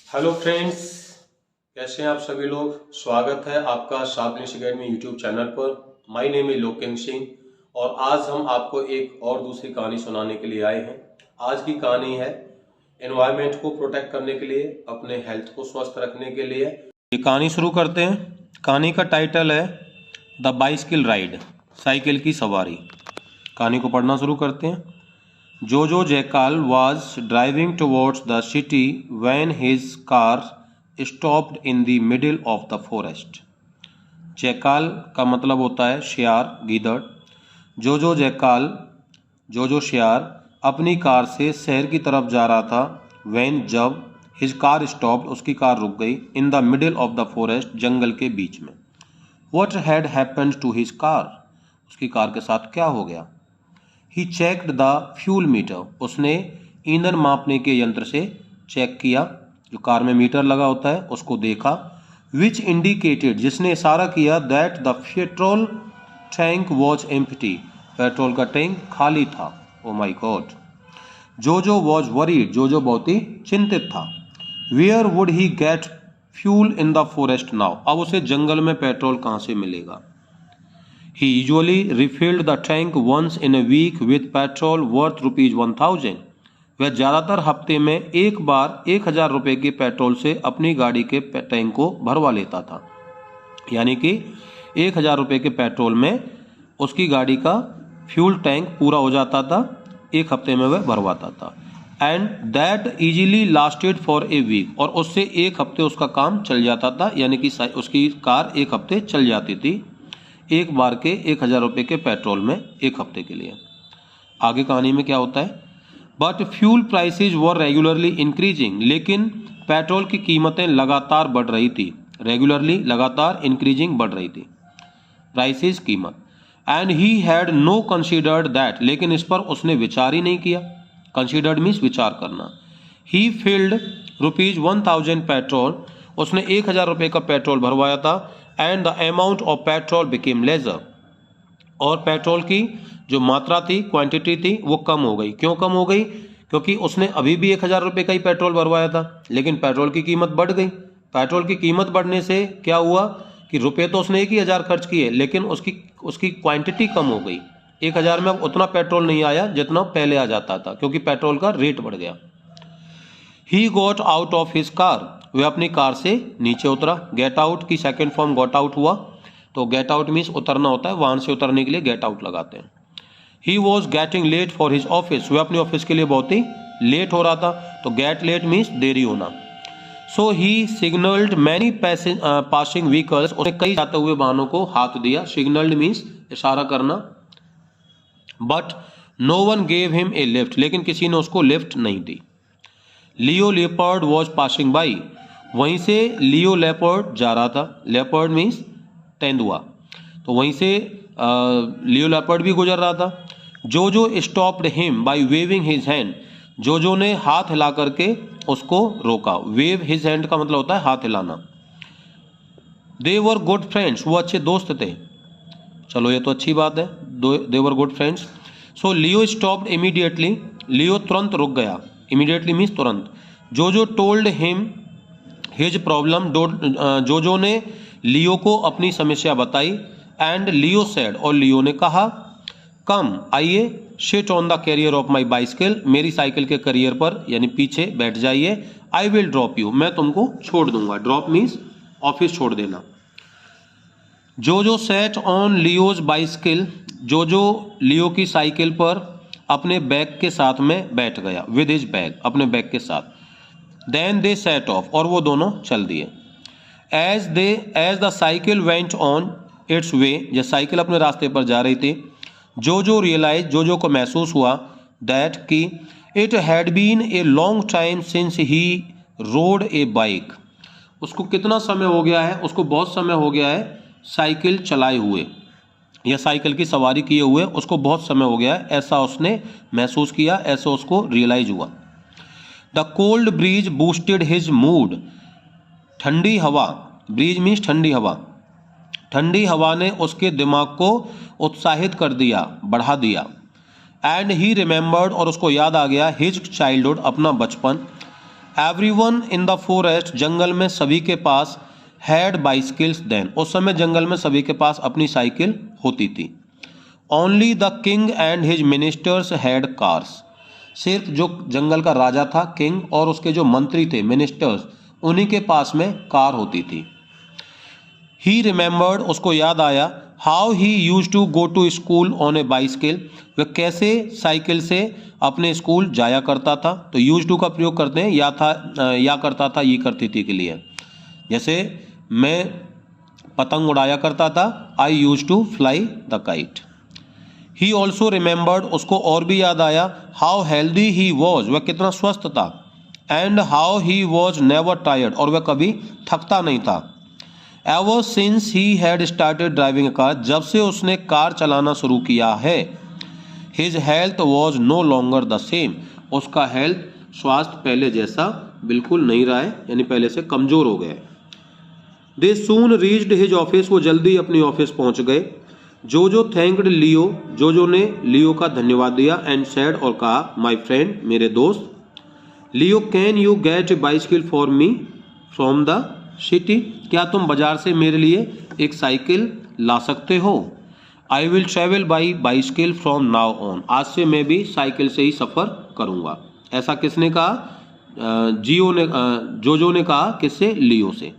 Hello friends, कैसे हैं आप सभी लोग। स्वागत है आपका शार्पनेस अकेडमी यूट्यूब चैनल पर। My name is Loken Singh और आज हम आपको एक और दूसरी कहानी सुनाने के लिए आए हैं। आज की कहानी है एनवायरनमेंट को प्रोटेक्ट करने के लिए, अपने हेल्थ को स्वस्थ रखने के लिए। ये कहानी शुरू करते हैं। कहानी का टाइटल है द बाइसिकल राइड, साइकिल की सवारी। कहानी को पढ़ना शुरू करते हैं। Jojo Jackal was driving towards the city when his car stopped in the middle of the forest. Jackal का मतलब होता है शियार, गीदड़। जोजो जैकाल, जोजो शियार अपनी कार से शहर की तरफ जा रहा था। when जब his car stopped, उसकी कार रुक गई। in the middle of the forest, जंगल के बीच में। what had happened to his car? उसकी कार के साथ क्या हो गया। ही चेक्ड द फ्यूल मीटर, उसने ईंधन मापने के यंत्र से चेक किया, जो कार में मीटर लगा होता है उसको देखा। विच इंडिकेटेड, जिसने इशारा किया that the petrol tank was empty, petrol का टैंक खाली था। Oh my God. Jojo was worried, Jojo बहुत ही चिंतित था। Where would he get fuel in the forest now, अब उसे जंगल में पेट्रोल कहाँ से मिलेगा। He usually refilled the tank once in a week with petrol worth ₹1000. वह ज़्यादातर हफ्ते में एक बार 1000 रुपये के पेट्रोल से अपनी गाड़ी के टैंक को भरवा लेता था। यानी कि 1000 रुपये के पेट्रोल में उसकी गाड़ी का फ्यूल टैंक पूरा हो जाता था, एक हफ्ते में वह भरवाता था। And that easily lasted for a week, और उससे एक हफ्ते उसका काम चल जाता था, यानी कि उसकी कार एक हफ्ते चल जाती थी एक बार के 1000 रुपये के पेट्रोल में एक हफ्ते के लिए। आगे कहानी में क्या होता है। But fuel prices were regularly increasing, लेकिन पेट्रोल की कीमतें लगातार बढ़ रही थी। रेगुलरली, लगातार, इंक्रीजिंग, बढ़ रही थी प्राइसेज, कीमत। And he had no considered that, लेकिन इस पर उसने विचार ही नहीं किया। कंसिडर्ड मीन्स विचार करना। ही फिल्ड ₹1000 पेट्रोल, उसने 1000 रुपये का पेट्रोल भरवाया था। And the amount of petrol became lesser, और पेट्रोल की जो मात्रा थी, क्वांटिटी थी, वो कम हो गई। क्यों कम हो गई? क्योंकि उसने अभी भी 1000 रुपये का ही पेट्रोल भरवाया था, लेकिन पेट्रोल की कीमत बढ़ गई। पेट्रोल की कीमत बढ़ने से क्या हुआ कि रुपये तो उसने 1000 खर्च किए, लेकिन उसकी क्वांटिटी कम हो गई। 1000 में अब उतना पेट्रोल नहीं आया जितना पहले आ जाता था, क्योंकि पेट्रोल का रेट बढ़ गया। He got out of his car, वह अपनी कार से नीचे उतरा। गेट आउट की सेकेंड फॉर्म गॉट आउट हुआ, तो गेट आउट मीन्स उतरना होता है, वाहन से उतरने के लिए गेट आउट लगाते हैं। He was getting late for his office, वह अपने ऑफिस के लिए बहुत ही लेट हो रहा था, तो गेट लेट मीन्स देरी होना। सो ही सिग्नल्ड मैनी पासिंग व्हीकल्स, उसने कई जाते हुए वाहनों को हाथ दिया। सिग्नल्ड मीन्स इशारा करना। But no one gave him a lift, लेकिन किसी ने उसको लिफ्ट नहीं दी। Leo leopard was passing by, वहीं से लियो लेपर्ड जा रहा था। लेपर्ड मीन्स तेंदुआ, तो वहीं से लियो लेपर्ड भी गुजर रहा था। Jojo stopped him by waving his hand, Jojo ने हाथ हिला करके उसको रोका। वेव हिज हैंड का मतलब होता है हाथ हिलाना। दे वर गुड फ्रेंड्स, वो अच्छे दोस्त थे। चलो ये तो अच्छी बात है, they were good friends. So Leo stopped immediately, Leo तुरंत रुक गया। इमीडिएटली मीन्स तुरंत। जोजो टोल्ड हिम हिज प्रॉब्लम, जोजो ने लियो को अपनी समस्या बताई। एंड लियो सेड, और लियो ने कहा, कम, आइए, sit on the carrier of my bicycle, मेरी साइकिल के करियर पर यानी पीछे बैठ जाइए। आई विल ड्रॉप यू, मैं तुमको छोड़ दूंगा। ड्रॉप मीन्स ऑफिस छोड़ देना। जोजो सेट ऑन लियोज बाइसिकल, जोजो लियो की साइकिल पर अपने बैग के साथ में बैठ गया। विद हिज बैग, अपने बैग के साथ। देन दे सेट ऑफ, और वो दोनों चल दिए। As the cycle went on its way, जब साइकिल अपने रास्ते पर जा रही थी, जोजो रियलाइज, जोजो को महसूस हुआ दैट कि it had been a long time since he rode a bike, उसको कितना समय हो गया है, उसको बहुत समय हो गया है साइकिल चलाए हुए या साइकिल की सवारी किए हुए, उसको बहुत समय हो गया है, ऐसा उसने महसूस किया, ऐसा उसको रियलाइज हुआ। The cold bridge boosted his mood, ठंडी हवा, ब्रीज मीन्स ठंडी हवा, ठंडी हवा ने उसके दिमाग को उत्साहित कर दिया, बढ़ा दिया। एंड ही रिमेंबर्ड, और उसको याद आ गया, हिज चाइल्डहुड, अपना बचपन। एवरीवन इन द फॉरेस्ट, जंगल में सभी के पास, हैड बाइसिकल्स देन, उस समय जंगल में सभी के पास अपनी साइकिल होती थी। Only the king and his ministers had cars, सिर्फ जो जंगल का राजा था किंग और उसके जो मंत्री थे मिनिस्टर्स, उन्हीं के पास में कार होती थी। ही रिमेंबर्ड, उसको याद आया, how he use to go to school on a bicycle, वह कैसे साइकिल से अपने स्कूल जाया करता था। तो यूज टू का प्रयोग करते हैं या था या करता था, ये करती थी के लिए। जैसे मैं पतंग उड़ाया करता था, I use to fly the kite. He also remembered, उसको और भी याद आया, हाउ हेल्दी ही वॉज, वह कितना स्वस्थ था, and how he was never tired, और वह कभी थकता नहीं था। Ever since he had started driving a car, जब से उसने कार चलाना शुरू किया है। His health was no longer the same, उसका हेल्थ स्वास्थ्य पहले जैसा बिल्कुल नहीं रहा है, यानी पहले से कमजोर हो गए। दे सून रीच्ड हिज ऑफिस, वो जल्दी अपनी ऑफिस पहुंच गए। जोजो थैंक्ड लियो, जोजो ने लियो का धन्यवाद दिया, एंड सेड, और कहा, माय फ्रेंड, मेरे दोस्त। Leo, can you get a bicycle for me from the city, क्या तुम बाजार से मेरे लिए एक साइकिल ला सकते हो। I will travel by bicycle from now on, आज से मैं भी साइकिल से ही सफ़र करूँगा। ऐसा किसने कहा? जोजो ने कहा, किससे? लियो से।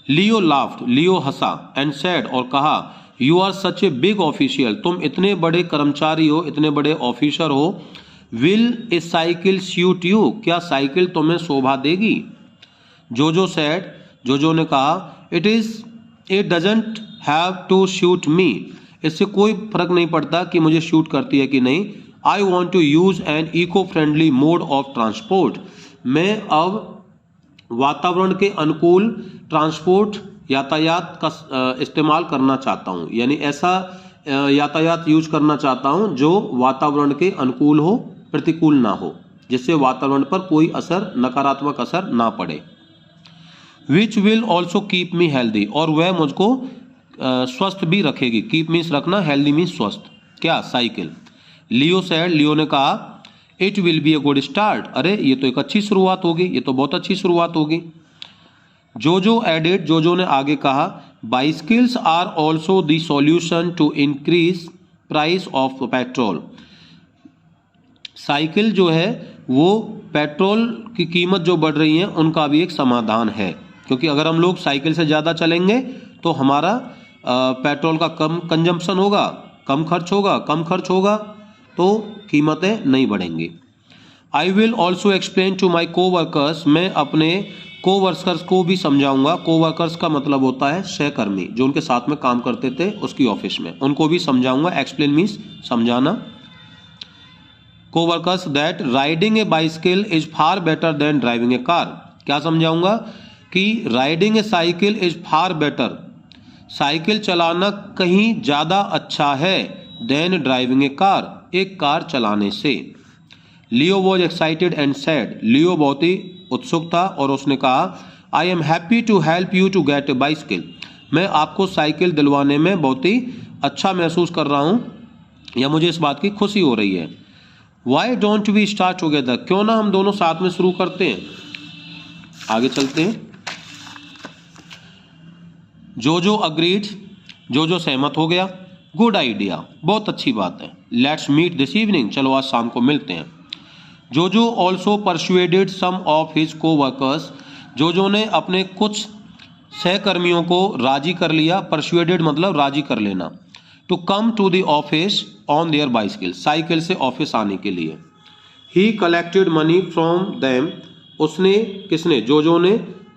लियो लाफ्ड, लियो हंसा, एंड सेड, और कहा, you are such a big official, तुम इतने बड़े कर्मचारी हो, इतने बड़े ऑफिसर हो। Will a cycle suit you, क्या साइकिल तुम्हें शोभा देगी। जोजो सेड, जोजो ने कहा, it doesn't have to shoot me, इससे कोई फर्क नहीं पड़ता कि मुझे शूट करती है कि नहीं। I want to use an eco friendly mode of transport, मैं अब वातावरण के अनुकूल ट्रांसपोर्ट यातायात का इस्तेमाल करना चाहता हूँ, यानी ऐसा यातायात यूज करना चाहता हूँ जो वातावरण के अनुकूल हो, प्रतिकूल ना हो, जिससे वातावरण पर कोई असर, नकारात्मक असर ना पड़े। Which will also keep me healthy, और वह मुझको स्वस्थ भी रखेगी। कीप मीन्स रखना, हेल्दी मीन्स स्वस्थ। क्या? साइकिल। लियो सेड, लियो ने कहा, it will be a good start, अरे ये तो एक अच्छी शुरुआत होगी, ये तो बहुत अच्छी शुरुआत होगी। जोजो एडेड, जोजो ने आगे कहा, bicycles are also the solution to increase price of petrol, cycle जो है वो पेट्रोल की कीमत जो बढ़ रही है उनका भी एक समाधान है, क्योंकि अगर हम लोग साइकिल से ज़्यादा चलेंगे तो हमारा पेट्रोल का कम कंजम्पशन होगा, कम खर्च होगा तो कीमतें नहीं बढ़ेंगी। I will also explain to my coworkers, मैं अपने कोवर्कर्स को भी समझाऊंगा। कोवर्कर्स का मतलब होता है सहकर्मी, जो उनके साथ में काम करते थे उसकी ऑफिस में, उनको भी समझाऊंगा। एक्सप्लेन मीन्स समझाना। Coworkers that riding a bicycle is far better than driving a car, क्या समझाऊंगा? कि riding a cycle is far better, साइकिल चलाना कहीं ज़्यादा अच्छा है, देन ड्राइविंग ए कार, एक कार चलाने से। Leo was excited and sad, Leo बहुत ही उत्सुक था और उसने कहा, I am happy to help you to get a bicycle, मैं आपको साइकिल दिलवाने में बहुत ही अच्छा महसूस कर रहा हूँ, या मुझे इस बात की खुशी हो रही है। Why don't we start together, क्यों ना हम दोनों साथ में शुरू करते हैं। आगे चलते हैं। जोजो अग्रीड, जोजो सहमत हो गया। गुड आइडिया, बहुत अच्छी बात है। लेट्स मीट दिस इवनिंग, चलो आज शाम को मिलते हैं। Jojo also persuaded some of his coworkers, Jojo ने अपने कुछ सहकर्मियों को राजी कर लिया। परसुएडेड मतलब राजी कर लेना। To come to the office on their bicycle, cycle से ऑफिस आने के लिए। He collected money from them, उसने, किसने? जोजो ने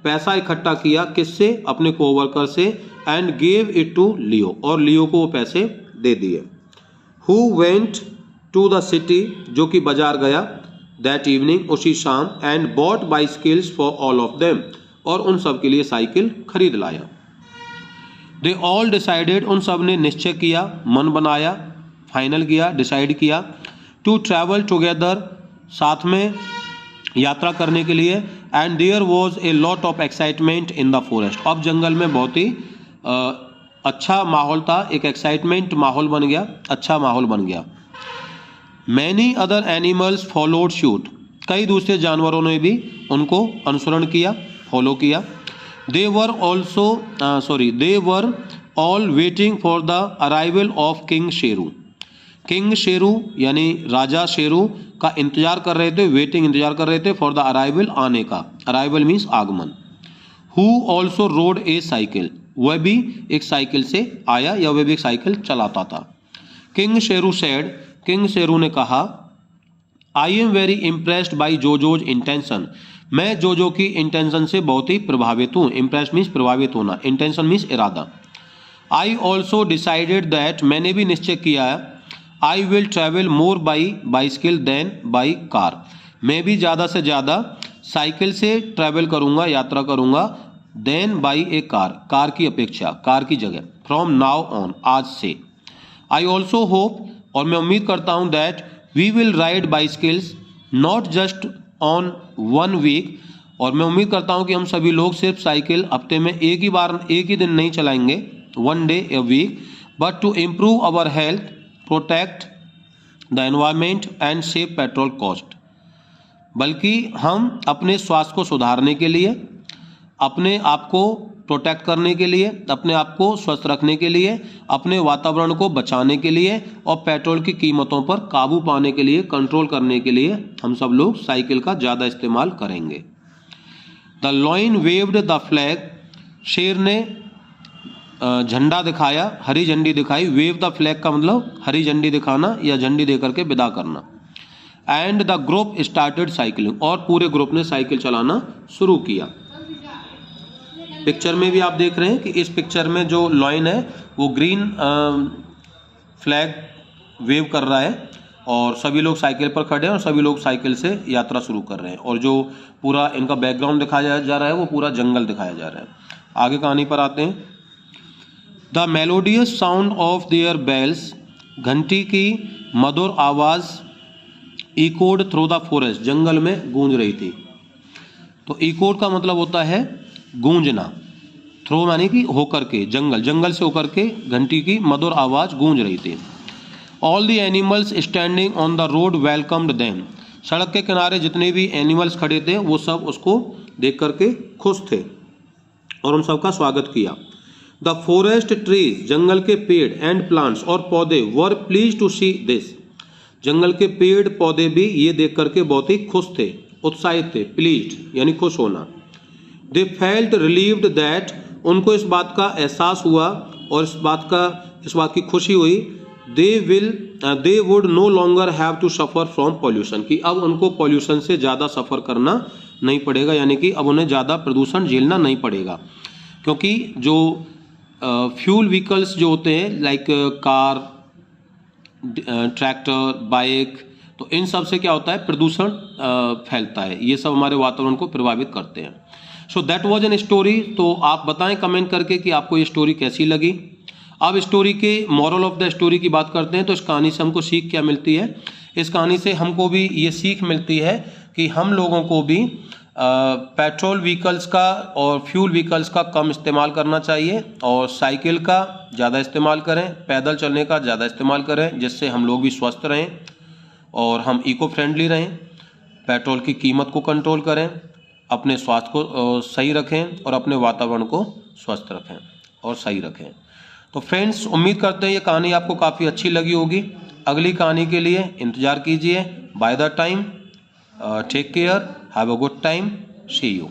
पैसा इकट्ठा किया, किससे? अपने कोवर्कर से। And gave it to Leo, और लियो को वो पैसे दे दिए। Who went to the city, जो कि बाजार गया, दैट इवनिंग, उसी शाम, and bought bicycles for all of them, और उन सब के लिए साइकिल खरीद लाया। दे ऑल डिसाइडेड, उन सब ने निश्चय किया, मन बनाया, फाइनल किया, डिसाइड किया। टू ट्रैवल टुगेदर, साथ में यात्रा करने के लिए। And there was a lot of excitement in the forest, अब जंगल में बहुत ही अच्छा माहौल था, एक एक्साइटमेंट माहौल बन गया, अच्छा माहौल बन गया। Many other animals followed suit, कई दूसरे जानवरों ने भी उनको अनुसरण किया, फॉलो किया। They were all waiting for the arrival of king Sheru. King Sheru यानी राजा शेरू का इंतजार कर रहे थे, वेटिंग इंतजार कर रहे थे फॉर द अराइवल आने का, अराइवल मीन्स आगमन। Who also road A cycle, वह भी एक साइकिल से आया या वह भी एक साइकिल चलाता था। King Sheru said, king Sheru ने कहा, I am very impressed by Jojo's intention, मैं जोजो की इंटेंशन से बहुत ही प्रभावित हूँ। इम्प्रेस्ड मीन्स प्रभावित होना, इंटेंशन मीन्स इरादा। आई ऑल्सो डिसाइडेड दैट, मैंने भी निश्चय किया, I will travel more by bicycle than by car, मैं भी ज़्यादा से ज़्यादा साइकिल से ट्रैवल करूँगा, यात्रा करूँगा, than by a car, car की अपेक्षा, कार की जगह, फ्रॉम नाउ ऑन, आज से। आई ऑल्सो होप, और मैं उम्मीद करता हूँ, that we will ride bicycles not just on one week, और मैं उम्मीद करता हूँ कि हम सभी लोग सिर्फ साइकिल हफ्ते में एक ही दिन नहीं चलाएंगे, one day a week, but to improve our health, protect the environment and save petrol cost, बल्कि हम अपने स्वास्थ्य को सुधारने के लिए, अपने आप को प्रोटेक्ट करने के लिए, अपने आप को स्वस्थ रखने के लिए, अपने वातावरण को बचाने के लिए और पेट्रोल की कीमतों पर काबू पाने के लिए, कंट्रोल करने के लिए हम सब लोग साइकिल का ज़्यादा इस्तेमाल करेंगे। The lion waved the flag, शेर ने झंडा दिखाया, हरी झंडी दिखाई। वेव द फ्लैग का मतलब हरी झंडी दिखाना या झंडी देकर के विदा करना। And the group started cycling, और पूरे ग्रुप ने साइकिल चलाना शुरू किया। पिक्चर में भी आप देख रहे हैं कि इस पिक्चर में जो लॉइन है वो ग्रीन फ्लैग वेव कर रहा है और सभी लोग साइकिल पर खड़े हैं और सभी लोग साइकिल से यात्रा शुरू कर रहे हैं, और जो पूरा इनका बैकग्राउंड दिखाया जा रहा है वो पूरा जंगल दिखाया जा रहा है। आगे कहानी पर आते हैं। The melodious sound of their bells, घंटी की मधुर आवाज़, इकोड थ्रू द फॉरेस्ट, जंगल में गूंज रही थी। तो इकोड का मतलब होता है गूंजना, थ्रो माने कि होकर के, जंगल से होकर के घंटी की मधुर आवाज़ गूंज रही थी। All the animals standing on the road welcomed them, सड़क के किनारे जितने भी एनिमल्स खड़े थे वो सब उसको देख करके खुश थे और उन सबका स्वागत किया। द फॉरेस्ट ट्रीज, जंगल के पेड़, एंड प्लांट्स, और पौधे, वर प्लीज टू सी दिस, जंगल के पेड़ पौधे भी ये देख करके बहुत ही खुश थे, उत्साहित थे, प्लीज्ड यानी खुश होना। दे फेल्ट रिलीव्ड दैट, उनको इस बात का एहसास हुआ और इस बात की खुशी हुई, they would no longer have to suffer from pollution, कि अब उनको पॉल्यूशन से ज़्यादा सफ़र करना नहीं पड़ेगा, यानी कि अब उन्हें ज़्यादा प्रदूषण झेलना नहीं पड़ेगा। क्योंकि जो फ्यूल व्हीकल्स जो होते हैं लाइक कार, ट्रैक्टर, बाइक, तो इन सब से क्या होता है, प्रदूषण फैलता है, ये सब हमारे वातावरण को प्रभावित करते हैं। So that was an story. तो आप बताएं कमेंट करके कि आपको ये स्टोरी कैसी लगी। अब स्टोरी के मॉरल ऑफ द स्टोरी की बात करते हैं। तो इस कहानी से हमको सीख क्या मिलती है? इस कहानी से हमको भी ये सीख मिलती है कि हम लोगों को भी पेट्रोल व्हीकल्स का और फ्यूल व्हीकल्स का कम इस्तेमाल करना चाहिए और साइकिल का ज़्यादा इस्तेमाल करें, पैदल चलने का ज़्यादा इस्तेमाल करें, जिससे हम लोग भी स्वस्थ रहें और हम इको फ्रेंडली रहें। पेट्रोल की कीमत को कंट्रोल करें, अपने स्वास्थ्य को सही रखें और अपने वातावरण को स्वस्थ रखें और सही रखें। तो फ्रेंड्स, उम्मीद करते हैं ये कहानी आपको काफ़ी अच्छी लगी होगी। अगली कहानी के लिए इंतज़ार कीजिए। By the time, take care, have a good time, see you.